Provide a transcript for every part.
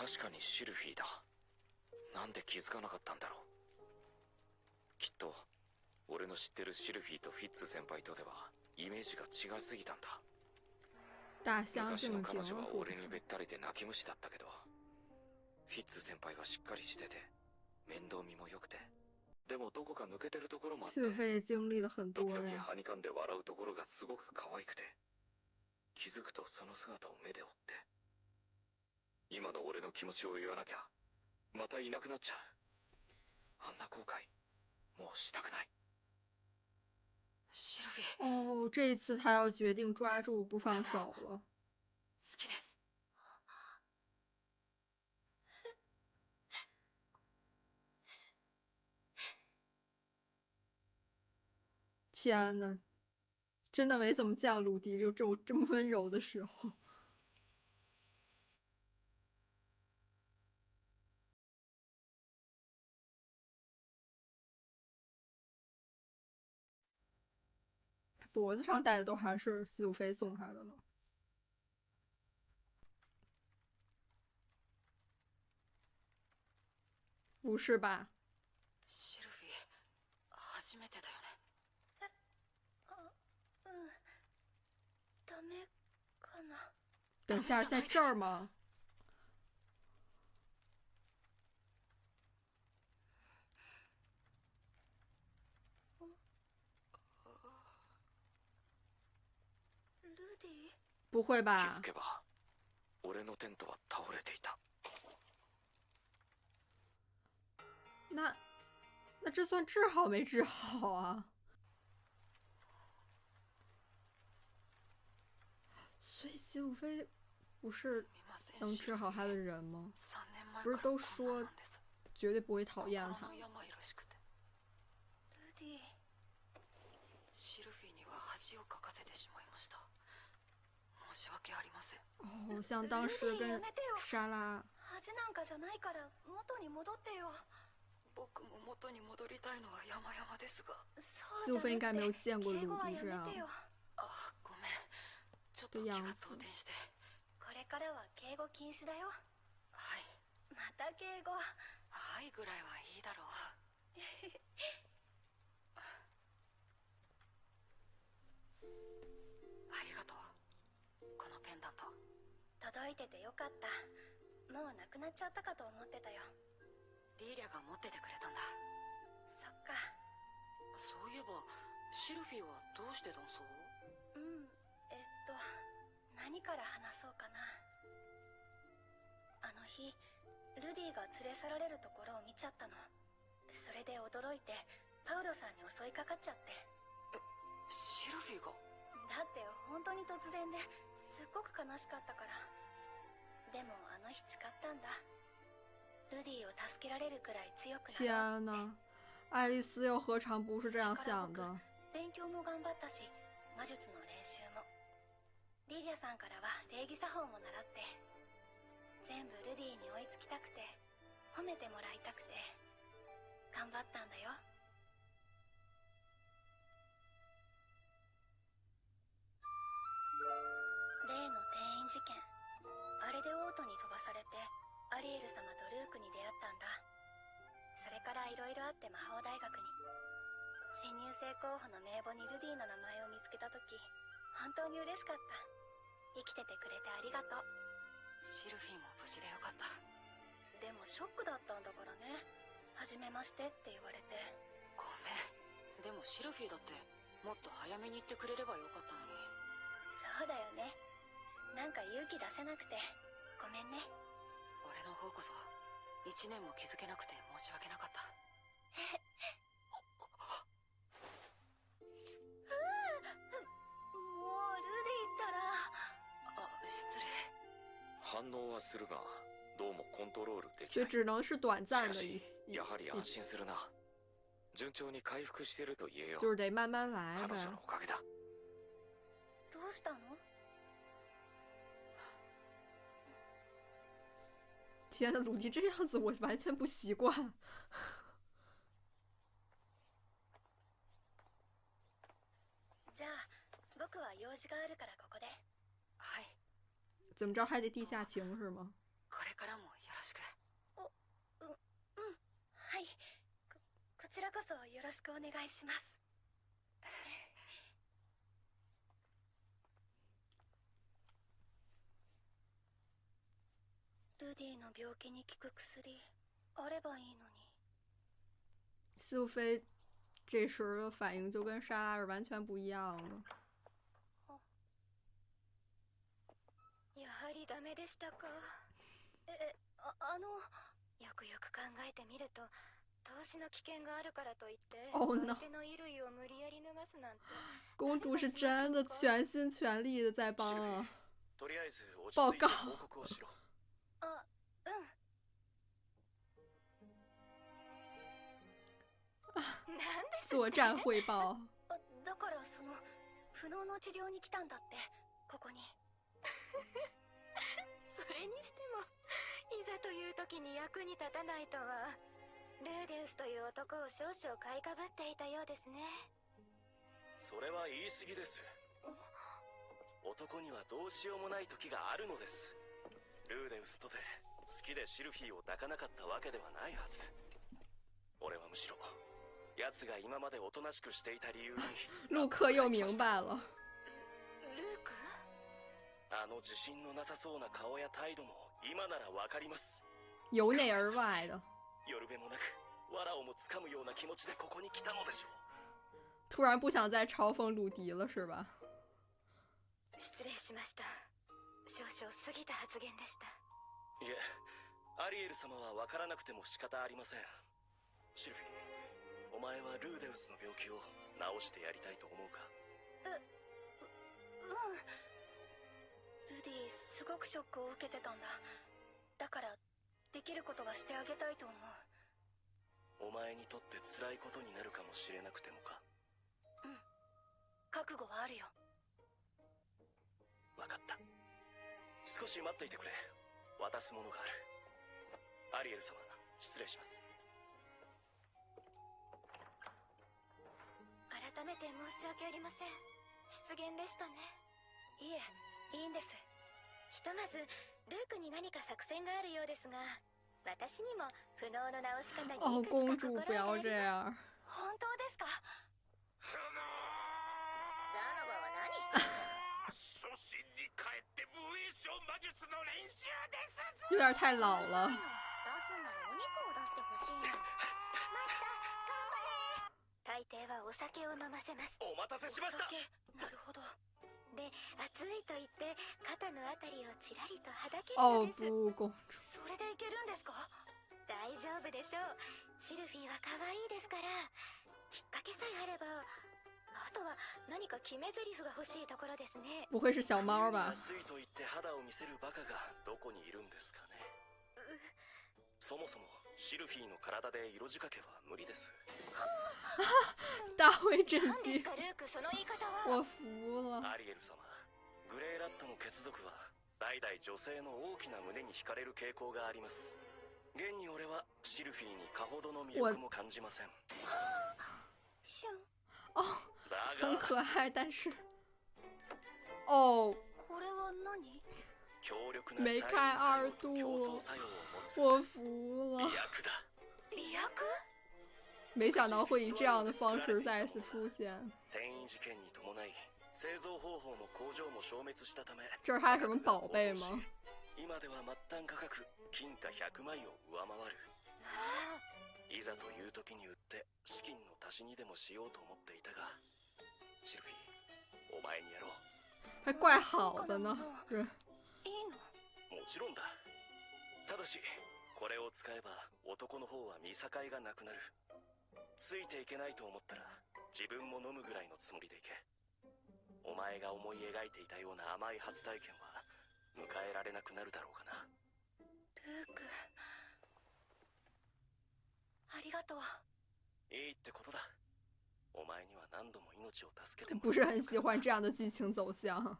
確かにシルフィーだ。なんで気づかなかったんだろう。きっと俺の知ってるシルフィーとフィッツ先輩とではイメージが違いすぎたんだ。大相昔の彼径庭女は俺にべったりで泣き虫だったけど、フィッツ先輩はしっかりしてて面倒見も良くて、でもどこか抜けてるところもあって、シルフィー经历了很時々多呀。はにかんで笑うところがすごく可愛くて、気づくとその姿を目で追って、今の俺の気持ちを言わなきゃまたいなくなっちゃう。あんな後悔もうしたくない。シルフィー。哦，这一次他要决定抓住不放手了。好きです。天呐，真的没怎么见鲁迪就这么温柔的时候。他脖子上戴的都还是司徒飞送他的呢。不是吧？シルフィー、初めてだよね。ダメかな。等一下，在这儿吗？ルディ？不会気吧づ？けば俺のテントは倒れていた。那这算治好没治好啊？所以司徒飞不是能治好他的人吗？不是都说绝对不会讨厌他？ルディ、シルフィーには恥をかかせてしまいました。申し訳ありません。哦，像当时跟莎拉。恥なんかじゃないから元に戻ってよ。僕も元に戻りたいのは山々ですが。司徒飞应该没有见过鲁迪这样あ、ごめん。ちょっと気が動転して。これからは敬語禁止だよ。はい。また敬語。はいぐらいはいいだろう。ありがとう。このペンダント。届いててよかった。もうなくなっちゃったかと思ってたよ。リーリャが持っててくれたんだ。そっか。そういえばシルフィーはどうして男装？何から話そうかな。あの日ルディが連れ去られるところを見ちゃったの。それで驚いてパウロさんに襲いかかっちゃって。シルフィーが？だって本当に突然ですっごく悲しかったから。でもあの日誓ったんだ。ルディを助けられるくらい強くなろうって。天呐，爱丽丝又何尝不是这样想的？勉強も頑張ったし、魔術の練習も。リリャさんからは礼儀作法も習って、全部ルディに追いつきたくて、褒めてもらいたくて、頑張ったんだよ。例の転院事件、あれでオートに飛ばされて、アリエル様とルークに出会ったんだ。それからいろいろあって魔法大学に。新入生候補の名簿にルディの名前を見つけたとき、本当に嬉しかった。生きててくれてありがとう。シルフィーも無事でよかった。でもショックだったんだからね。初めましてって言われて。ごめん。でもシルフィーだってもっと早めに言ってくれればよかったのに。そうだよね。なんか勇気出せなくてごめんね。俺の方こそ1年も気づけなくて申し訳なかった。もうルディったら。あ、失礼。反応はするがどうもコントロールでき所以ない。只能是短暂しかし的やはり安心するな。順調に回復してると言えよ。就是得慢慢来彼女の呗。おかげだ。どうしたの？天呐，鲁迪这样子我完全不习惯。じゃあ僕は用事があるからここで。はい。怎么着还得地下情是吗？これからもよろこそよろしくお願いします。ルディの病気に効く薬あればいいのに。西路飞这时的反应就跟莎拉是完全不一样的。やはりダメでしたか。よくよく考えてみると、投資の危険があるからといって、Oh no！ 相手の衣類を無理やり脱がすなんて。公主是真的全心全力的在帮啊！とりあえず落ち报告着いて報告をしろ。あ、うん。なんです作战汇报。だからその不能の治療に来たんだって、ここに。それにしても、いざという時に役に立たないとは。ルーデウスという男を少々買いかぶっていたようですね。それは言い過ぎです。男にはどうしようもない時があるのです。ルーデウスとて好きでシルフィーを抱かなかったわけではないはず。俺はむしろ奴が今までおとなしくしていた理由に陆克又明白了。ルーク？あの自信のなさそうな顔や態度も今ならわかります。由内而外的。よるべもなく藁をもつかむような気持ちでここに来たのでしょう。突然不想再嘲讽鲁迪了是吧？失礼しました。少々過ぎた発言でした。いえ、アリエル様は分からなくても仕方ありません。シルフィー、お前はルーデウスの病気を治してやりたいと思うか？ルディすごくショックを受けてたんだ。だからできることはしてあげたいと思う。お前にとって辛いことになるかもしれなくてもか？うん、覚悟はあるよ。分かった。少し待っていてくれ。渡すものがある。アリエル様、失礼します。改めて申し訳ありません。失言でしたね。いえ、いいんです。ひとまずルークに何か作戦があるようですが、私にも不能の治し方にいくつか哦，公主心不要当たり这样。本当ですか？ザザノバは何してるの？初心に帰って無影小魔術の練習ですぞ。有点太老了。出すならお肉を出してほしいの。マスター、頑張れ。大抵はお酒を飲ませます。お待たせしました。なるほど。で、暑いと言って肩のあたりをちらりとはだける哦のです。不，公主。それでいけるんですか？大丈夫でしょう。シルフィーは可愛いですから。きっかけさえあれば。あとは何か決め台詞が欲しいところですね。不会是小猫吧？暑いと言って肌を見せるバカがどこにいるんですかね。そもそもシルフィーの体で色仕掛けは無理です。大为震惊。何ですかルーク、その言い方は。我服了。アリエル様、グレーラットの血族は代々女性の大きな胸に惹かれる傾向があります。現に俺はシルフィーにかほどの魅力も感じません。シュン。哦，だ很可が爱，但是，哦，これは何？強力な没催开二眠作用と競度争作用を持つ我服了媚。薬だ。媚薬？没想到会以这样的方式再次出现。転移事件に伴い製造方法も工場も消滅したため、这是他什么宝贝吗？今では末端価格金貨100枚を上回る。いざという時に売って資金の足しにでもしようと思っていたが、シルフィー、お前にやろう。还怪好的呢，人。いいの？もちろんだ。ただしこれを使えば男の方は見境がなくなる。ついていけないと思ったら自分も飲むぐらいのつもりでいけ。お前が思い描いていたような甘い初体験は迎えられなくなるだろうかな。ルーク、ありがとう。いいってことだ。お前には何度も命を助けても不是很喜欢这样的剧情走向。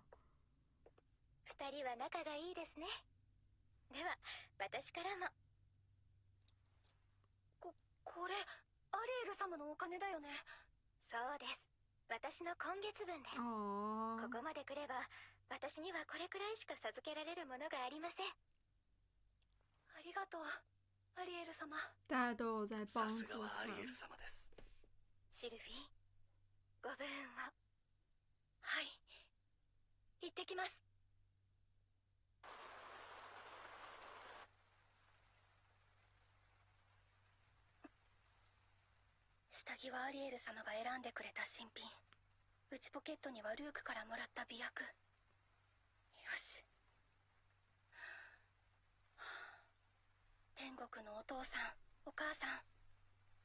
二人は仲がいいですね。では私からも。これアリエル様のお金だよね。そうです。私の今月分です。哦，ここまで来れば私にはこれくらいしか授けられるものがありません。ありがとうアリエル様。大家都有在帮助さすがはアリエル他。様です。ご武運は。はい、行ってきます。下着はアリエル様が選んでくれた新品。内ポケットにはルークからもらった媚薬。よし。天国のお父さん、お母さん、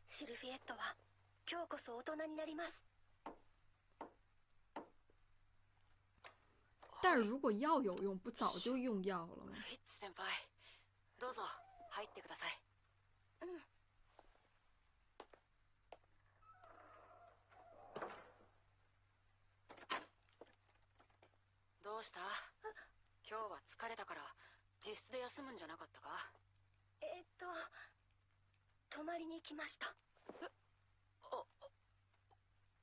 シルフィエットは今日こそ大人になります。但是如果药有用，不早就用药了吗？フィッツ先輩、どうぞ入ってください。うん。どうした？今日は疲れたから自室で休むんじゃなかったか？泊まりに来ました。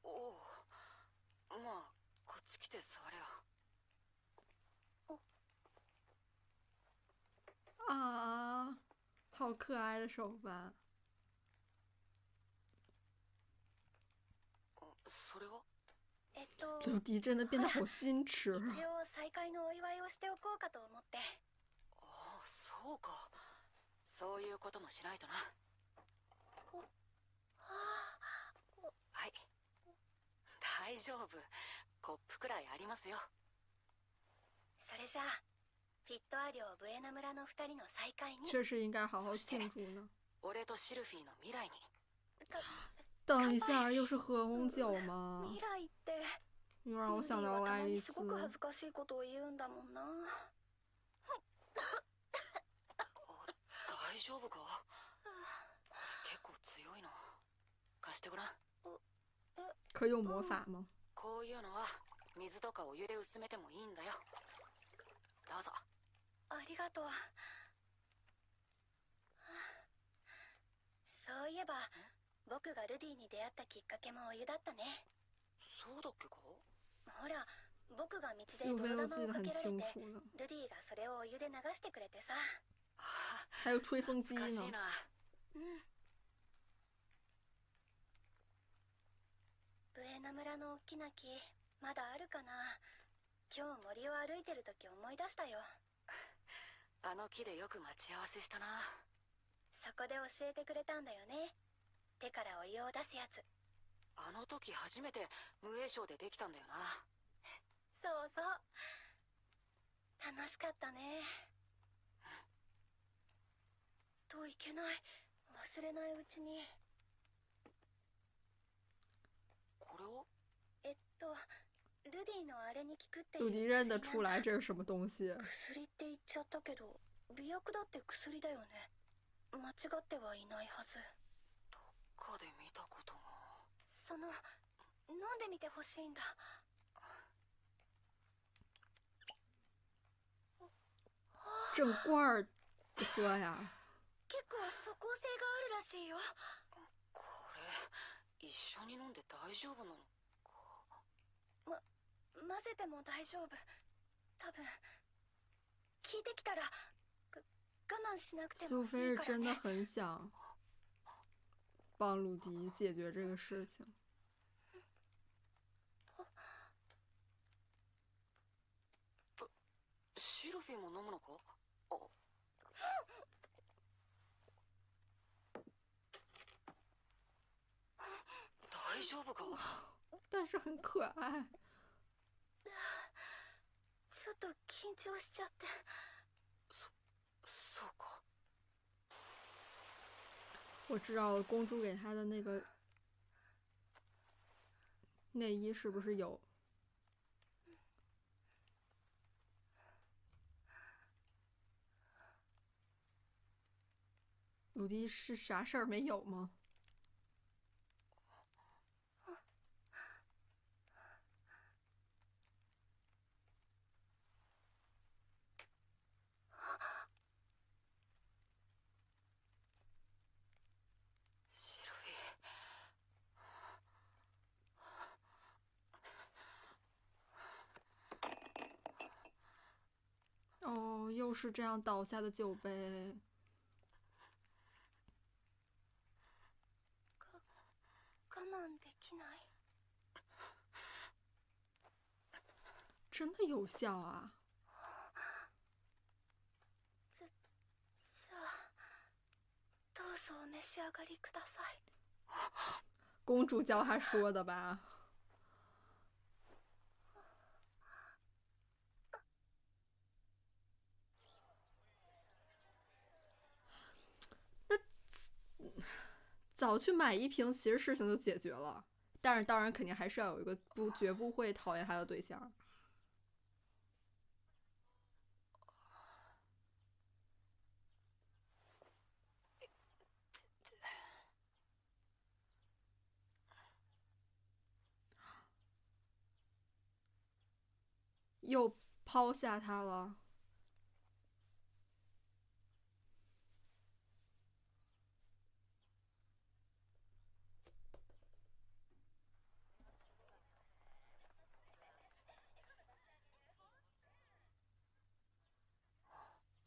おお、まあこっち来て座れよ。啊，好可爱的手办。それは？鲁迪真的变得好矜持啊！一応再会のお祝いをしておこうかと思って。ああ、そうか。そういうこともしないとな。はい、大丈夫。コップくらいありますよ。それじゃあフィットア領ブエナ村の2人の再会に。确实应该好好庆祝呢。俺とシルフィーの未来に。等一下，又是喝红酒吗？未来って。又让我想到了爱丽丝。すごく恥ずかしいことを言うんだもんな。大丈夫か？結構強いな。貸してごらん。可用魔法吗？こういうのは水とかお湯で薄めてもいいんだよ。どうぞ。ありがとう。そういえば僕がルディに出会ったきっかけもお湯だったね。そうだっけか？ほら、僕が道で苏菲都泥玉をか记得很けられて、清楚呢。ルディがそれをお湯で流してくれてさ。还有吹风机懐かしい呢。な。うん。ブエナ村の大きな木、まだあるかな。今日森を歩いてる時思い出したよ。あの木でよく待ち合わせしたな。そこで教えてくれたんだよね。手からお湯を出すやつ。あの時初めて無栄賞でできたんだよな。そうそう。楽しかったね。といけない。忘れないうちに。これを？ルディのあれに効くっていう。鲁迪认得出来这是什么东西。薬って言っちゃったけど、媚薬だって薬だよね。間違ってはいないはず。どっかで見たことが。飲んでみてほしいんだ。整罐儿喝呀。結構即効性があるらしいよ。これ一緒に飲んで大丈夫なのか？混ぜても大丈夫。多分効いてきたら我慢しなくてもいい苏菲是からね。真的很想帮鲁迪解决这个事情。シルフィーも飲むのか？大丈夫か？但是很可愛。ちょっと緊張しちゃって。そうか。我知道了，公主给她的那个内衣是不是有？鲁迪是啥事儿没有吗？シルフィー。哦，又是这样倒下的酒杯。我慢できない。真的有效啊！じゃあどうぞお召し上がりください。公主教他说的吧？那早去买一瓶，其实事情就解决了。但是当然，肯定还是要有一个绝不会讨厌他的对象。又抛下他了。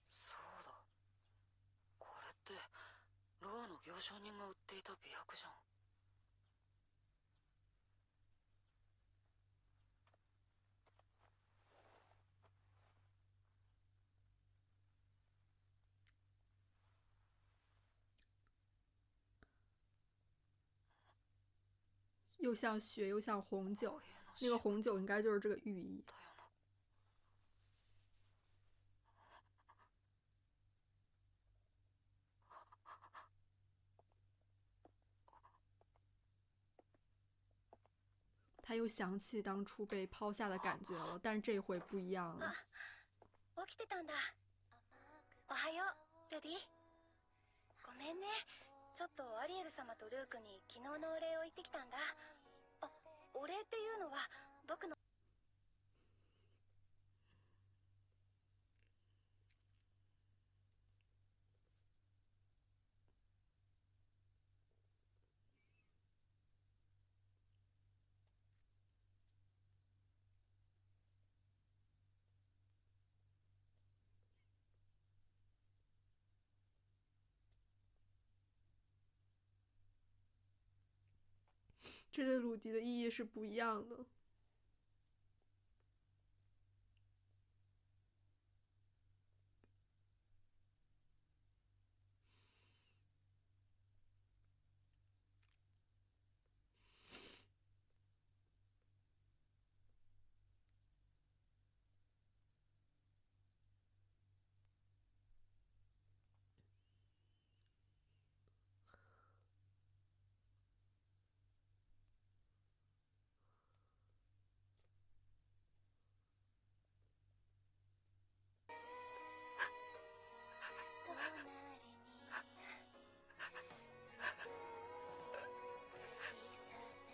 そうだ。これってロアの行商人が売っていた美薬じゃん。又像血，又像红酒，那个红酒应该就是这个寓意。他又想起当初被抛下的感觉了，但是这回不一样了。起きてたんだ。おはよう、ルディ。ごめんね。ちょっとアリエル様とルークに昨日のお礼を言ってきたんだ。あ、お礼っていうのは僕の。这对鲁迪的意义是不一样的。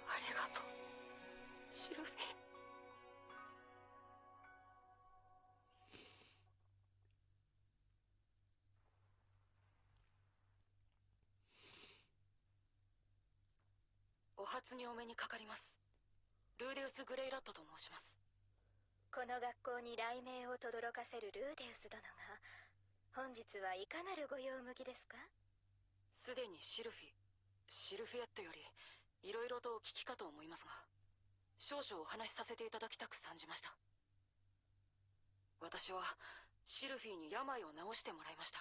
ありがとう、シルフィー。お初にお目にかかります。ルーデウス・グレイラットと申します。この学校に雷鳴を轟かせるルーデウス殿が本日はいかなるご用向きですか？すでにシルフィエットよりいろいろとお聞きかと思いますが、少々お話しさせていただきたく参じました。私はシルフィーに病を治してもらいました。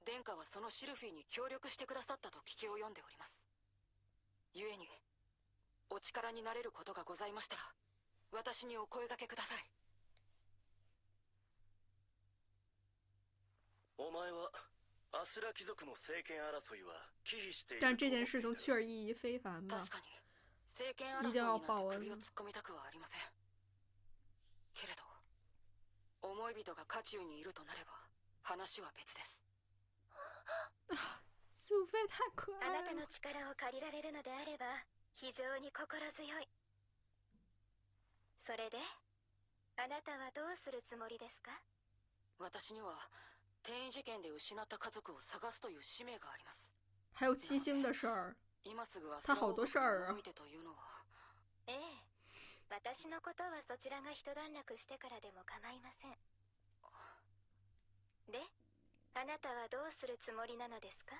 殿下はそのシルフィーに協力してくださったと聞き及んでおります。故にお力になれることがございましたら、私にお声掛けください。お前はアスラ貴族の政権争いは忌避している。但这件事情确实意义非凡吧？確かに政権争いになんて首を突っ込みたくはありません。けれど思い人が渦中にいるとなれば話は別です。苏菲太可あなたの爱了。力を借りられるのであれば非常に心強い。それであなたはどうするつもりですか？私には転移事件で失った家族を探すという使命があります。还有七星的事儿。今すぐは他好多事儿啊動いてというのは。ええ、私のことはそちらが一段落してからでも構いません。で、あなたはどうするつもりなのですか？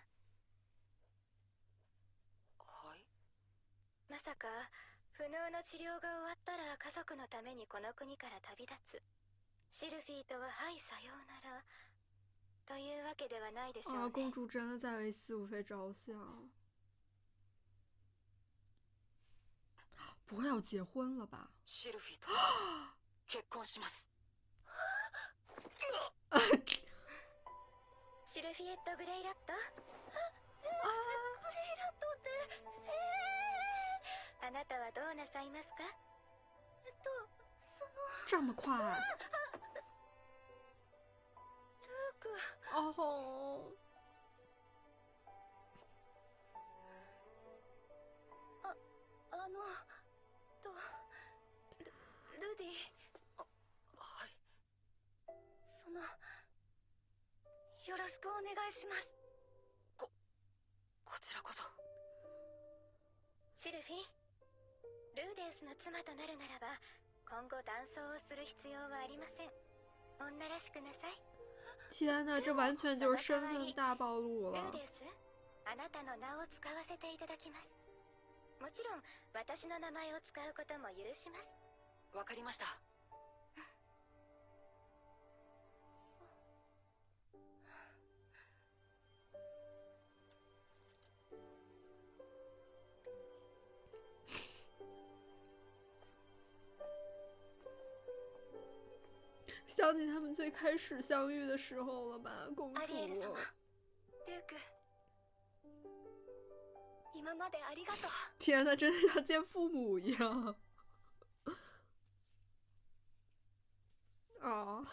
はい。まさか船脳の治療が終わったら家族のためにこの国から旅立つ。シルフィーとははいさようならというわけではないでしょうね。公主真的在为西武妃着想。不会要结婚了吧？シルフィーと結婚します。シルフィエット・グレイラット。グレイラットって、あなたはどうなさいますか？这么快？ルーク。哦。ルディ。はい。よろしくお願いします。こちらこそ。シルフィー、ルーデウスの妻となるならば今後男装をする必要はありません。女らしくなさい。天哪，这完全就是身份大暴露了。ルーデウス、あなたの名を使わせていただきます。もちろん私の名前を使うことも許します。わかりました。想起他们最开始相遇的时候了吧，公主。アリエル様、ルーク、今までありがとう。天哪，真的像见父母一样。啊，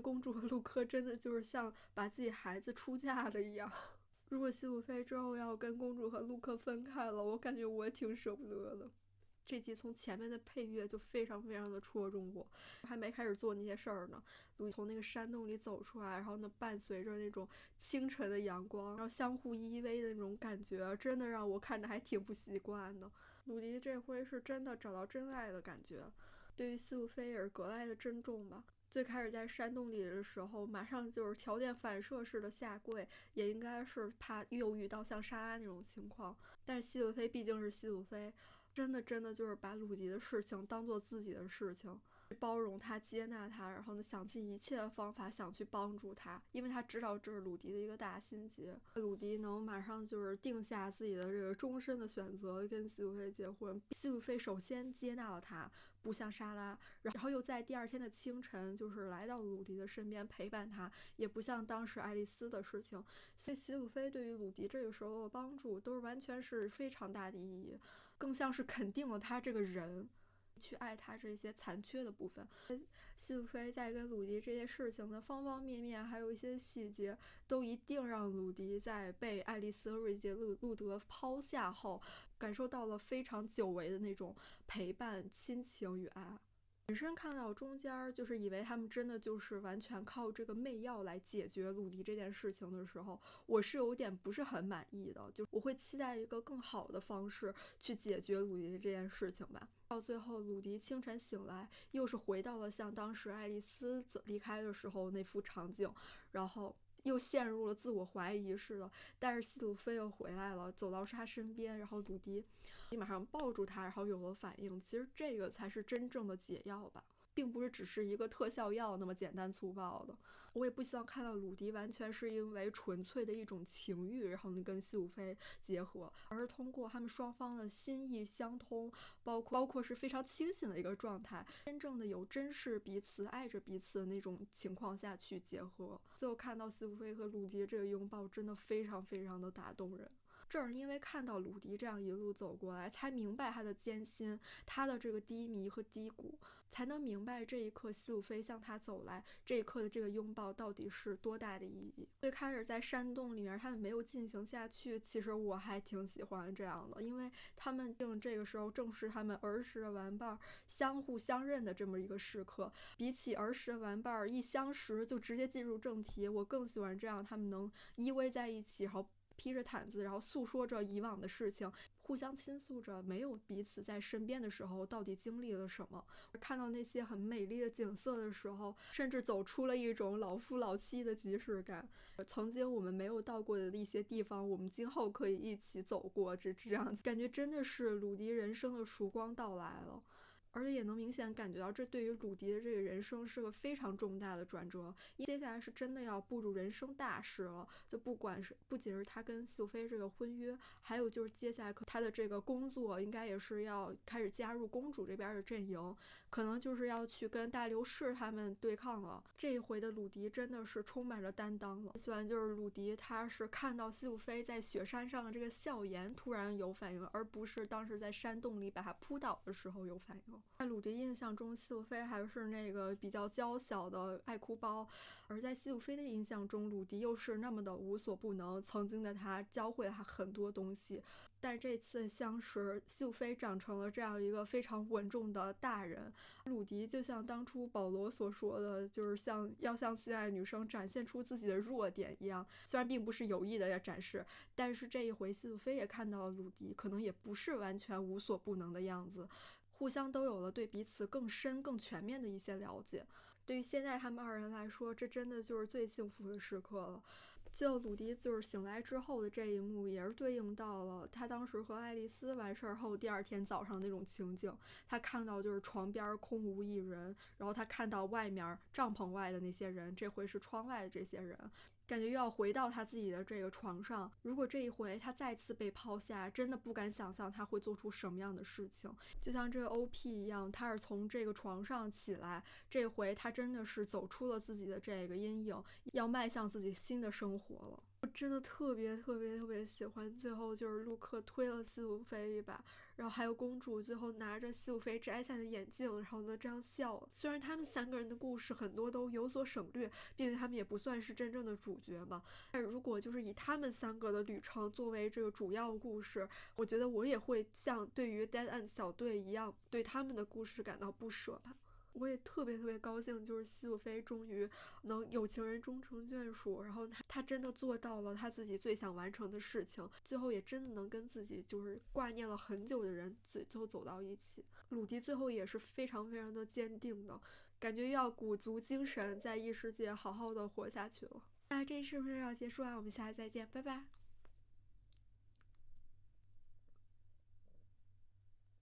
公主和陆克真的就是像把自己孩子出嫁了一样。如果西武妃之后要跟公主和陆克分开了，我感觉我也挺舍不得的。这集从前面的配乐就非常非常的戳中我，还没开始做那些事儿呢，鲁从那个山洞里走出来，然后呢伴随着那种清晨的阳光，然后相互依偎的那种感觉，真的让我看着还挺不习惯的。鲁迪这回是真的找到真爱的感觉，对于西武妃也是格外的珍重吧。最开始在山洞里的时候，马上就是条件反射式的下跪，也应该是怕又遇到像莎拉那种情况。但是西鲁妃毕竟是西鲁妃，真的就是把鲁迪的事情当做自己的事情，包容他，接纳他，然后呢想尽一切的方法想去帮助他，因为他知道这是鲁迪的一个大心结。鲁迪能马上就是定下自己的这个终身的选择，跟西鲁妃结婚。西鲁妃首先接纳了他，不像莎拉，然后又在第二天的清晨就是来到鲁迪的身边陪伴他，也不像当时爱丽丝的事情。所以西鲁妃对于鲁迪这个时候的帮助都是完全是非常大的意义，更像是肯定了他这个人，去爱他这些残缺的部分。西鲁妃在跟鲁迪这些事情的方方面面，还有一些细节，都一定让鲁迪在被爱丽丝和瑞杰路德抛下后，感受到了非常久违的那种陪伴、亲情与爱。本身看到中间就是以为他们真的就是完全靠这个媚药来解决鲁迪这件事情的时候，我是有点不是很满意的，就我会期待一个更好的方式去解决鲁迪这件事情吧。到最后鲁迪清晨醒来，又是回到了像当时爱丽丝离开的时候那幅场景，然后又陷入了自我怀疑似的。但是西鲁菲又回来了，走到他身边，然后鲁迪马上抱住他，然后有了反应。其实这个才是真正的解药吧，并不是只是一个特效药那么简单粗暴的。我也不希望看到鲁迪完全是因为纯粹的一种情欲，然后跟西鲁菲结合，而是通过他们双方的心意相通，包括是非常清醒的一个状态，真正的有珍视彼此、爱着彼此的那种情况下去结合。最后看到西鲁菲和鲁迪这个拥抱，真的非常非常的打动人。正是因为看到鲁迪这样一路走过来，才明白他的艰辛，他的这个低迷和低谷，才能明白这一刻西鲁菲向他走来，这一刻的这个拥抱到底是多大的意义。最开始在山洞里面他们没有进行下去，其实我还挺喜欢这样的，因为他们这个时候正是他们儿时的玩伴相互相认的这么一个时刻，比起儿时的玩伴一相识就直接进入正题，我更喜欢这样他们能依偎在一起，然后披着毯子，然后诉说着以往的事情，互相倾诉着没有彼此在身边的时候到底经历了什么。看到那些很美丽的景色的时候，甚至走出了一种老夫老妻的即视感。曾经我们没有到过的一些地方，我们今后可以一起走过，这样感觉真的是鲁迪人生的曙光到来了。而且也能明显感觉到，这对于鲁迪的这个人生是个非常重大的转折。接下来是真的要步入人生大事了，就不仅是他跟素妃这个婚约，还有就是接下来他的这个工作，应该也是要开始加入公主这边的阵营，可能就是要去跟大流士他们对抗了。这一回的鲁迪真的是充满着担当了。喜欢就是鲁迪他是看到素妃在雪山上的这个笑颜突然有反应，而不是当时在山洞里把他扑倒的时候有反应。在鲁迪印象中，西鲁菲还是那个比较娇小的爱哭包，而在西鲁菲的印象中，鲁迪又是那么的无所不能。曾经的他教会了他很多东西，但这次相识，西鲁菲长成了这样一个非常稳重的大人。鲁迪就像当初保罗所说的，就是要向心爱女生展现出自己的弱点一样，虽然并不是有意的要展示，但是这一回西鲁菲也看到了鲁迪可能也不是完全无所不能的样子。互相都有了对彼此更深更全面的一些了解。对于现在他们二人来说，这真的就是最幸福的时刻了。最后鲁迪就是醒来之后的这一幕，也是对应到了他当时和爱丽丝完事儿后第二天早上那种情景。他看到就是床边空无一人，然后他看到外面帐篷外的那些人，这回是窗外的这些人，感觉又要回到他自己的这个床上。如果这一回他再次被抛下，真的不敢想象他会做出什么样的事情。就像这个 OP 一样，他是从这个床上起来，这回他真的是走出了自己的这个阴影，要迈向自己新的生活了。我真的特别喜欢最后就是陆克推了西鲁菲一把，然后还有公主最后拿着西鲁菲摘下的眼镜，然后呢这样笑。虽然他们三个人的故事很多都有所省略，毕竟他们也不算是真正的主角嘛，但如果就是以他们三个的旅程作为这个主要故事，我觉得我也会像对于 Dead End 小队一样对他们的故事感到不舍吧。我也特别高兴，就是西鲁菲终于能有情人终成眷属，然后他真的做到了他自己最想完成的事情，最后也真的能跟自己就是挂念了很久的人最后走到一起。鲁迪最后也是非常的坚定的，感觉要鼓足精神在异世界好好的活下去了。那这是不是要结束了？我们下次再见，拜拜。